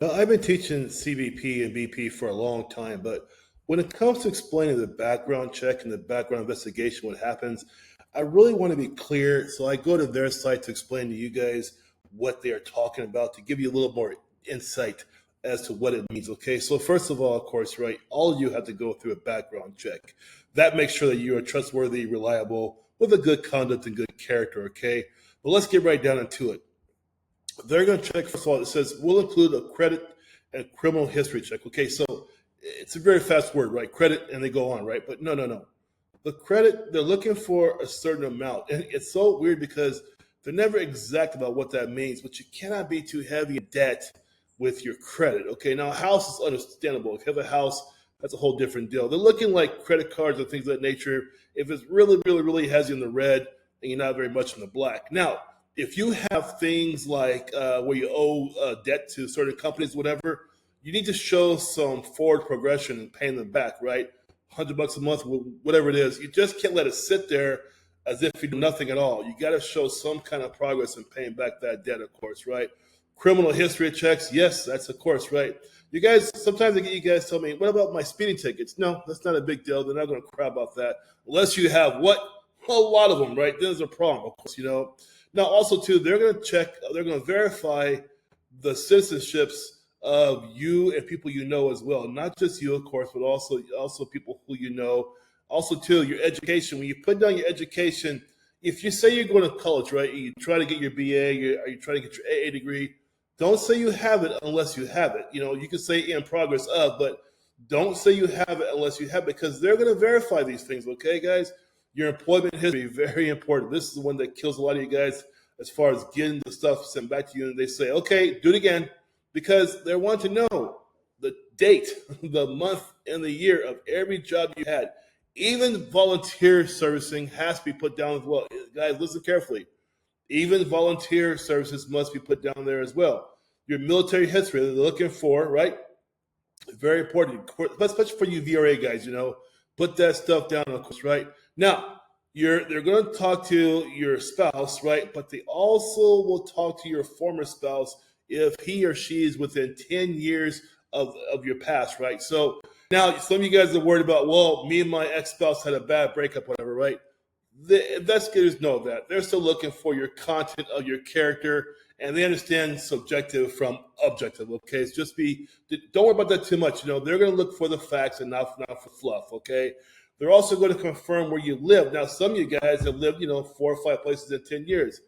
Now, I've been teaching CBP and BP for a long time, but when it comes to explaining the background check and the background investigation, what happens, I really want to be clear. So I go to their site to explain to you guys what they are talking about to give you a little more insight as to what it means. Okay. So, first of all, of course, right, all of you have to go through a background check. That makes sure that you are trustworthy, reliable, with a good conduct and good character. Okay. But let's get right down into it. They're going to check, first of all, it says we'll include a credit and criminal history check. Okay, so it's a very fast word, right? Credit, and they go on, right? But no, no, no. The credit, they're looking for a certain amount. And it's so weird because they're never exact about what that means, but you cannot be too heavy in debt with your credit. Okay, now a house is understandable. If you have a house, that's a whole different deal. They're looking like credit cards and things of that nature. If it's really, really, really has you in the red and you're not very much in the black. Now, if you have things like where you owe debt to certain companies, whatever, you need to show some forward progression and paying them back, right? $100 a month, whatever it is. You just can't let it sit there as if you do nothing at all. You got to show some kind of progress in paying back that debt, of course, right? Criminal history checks, yes, that's of course, right? You guys, sometimes I get you guys tell me, what about my speeding tickets? No, that's not a big deal. They're not going to cry about that unless you have what? A lot of them, right? Then there's a problem, of course, you know. Now, also, too, they're going to check, they're going to verify the citizenships of you and people you know as well. Not just you, of course, but also people who you know. Also, too, your education. When you put down your education, if you say you're going to college, right, you try to get your BA, or you try to get your AA degree, don't say you have it unless you have it. You know, you can say in progress of, but don't say you have it unless you have it because they're going to verify these things, okay, guys? Your employment history, very important. This is the one that kills a lot of you guys as far as getting the stuff sent back to you. And they say, okay, do it again because they want to know the date, the month, and the year of every job you had. Even volunteer servicing has to be put down as well. Guys, listen carefully. Even volunteer services must be put down there as well. Your military history, they're looking for, right? Very important, especially for you VRA guys, you know, put that stuff down, of course, right? Now, they're going to talk to your spouse, right? But they also will talk to your former spouse if he or she is within 10 years of your past, right? So now some of you guys are worried about, well, me and my ex-spouse had a bad breakup, whatever, right? The investigators know that. They're still looking for your content of your character, and they understand subjective from objective. Okay, it's don't worry about that too much. You know, they're going to look for the facts and not for fluff. Okay, they're also going to confirm where you live. Now, some of you guys have lived, 4 or 5 places in 10 years.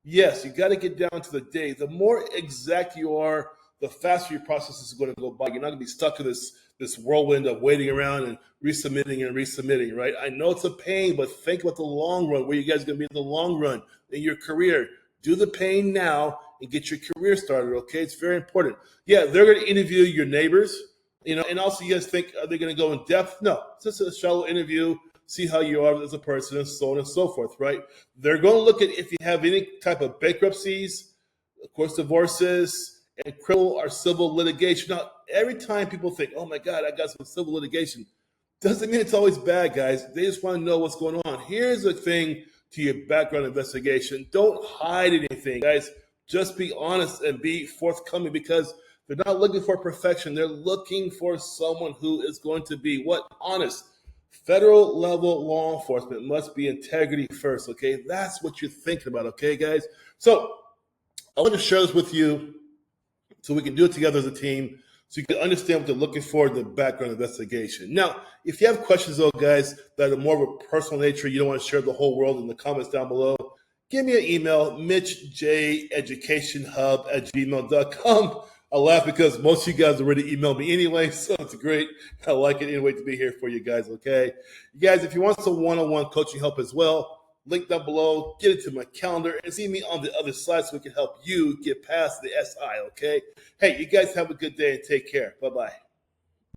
Yes, you got to get down to the day. The more exact you are, the faster your process is going to go by. You're not going to be stuck in this whirlwind of waiting around and resubmitting, right? I know it's a pain, but think about the long run, where you guys are going to be in the long run in your career. Do the pain now and get your career started, okay? It's very important. Yeah, they're going to interview your neighbors, and also you guys think, are they going to go in depth? No, it's just a shallow interview, see how you are as a person, and so on and so forth, right? They're going to look at if you have any type of bankruptcies, of course, divorces, and criminal or civil litigation. Now, every time people think, oh my God, I got some civil litigation, doesn't mean it's always bad, guys. They just want to know what's going on. Here's the thing to your background investigation. Don't hide anything, guys. Just be honest and be forthcoming because they're not looking for perfection. They're looking for someone who is going to be what? Honest. Federal level law enforcement must be integrity first, okay? That's what you're thinking about, okay, guys? So I want to share this with you so we can do it together as a team so you can understand what they're looking for in the background investigation. Now, if you have questions, though, guys, that are more of a personal nature, you don't want to share the whole world in the comments down below, give me an email, mitchjeducationhub@gmail.com. I laugh because most of you guys already emailed me anyway, so it's great. I like it anyway to be here for you guys, okay? You guys, if you want some one-on-one coaching help as well, link down below, get it to my calendar, and see me on the other side so we can help you get past the SI, okay? Hey, you guys have a good day and take care. Bye-bye.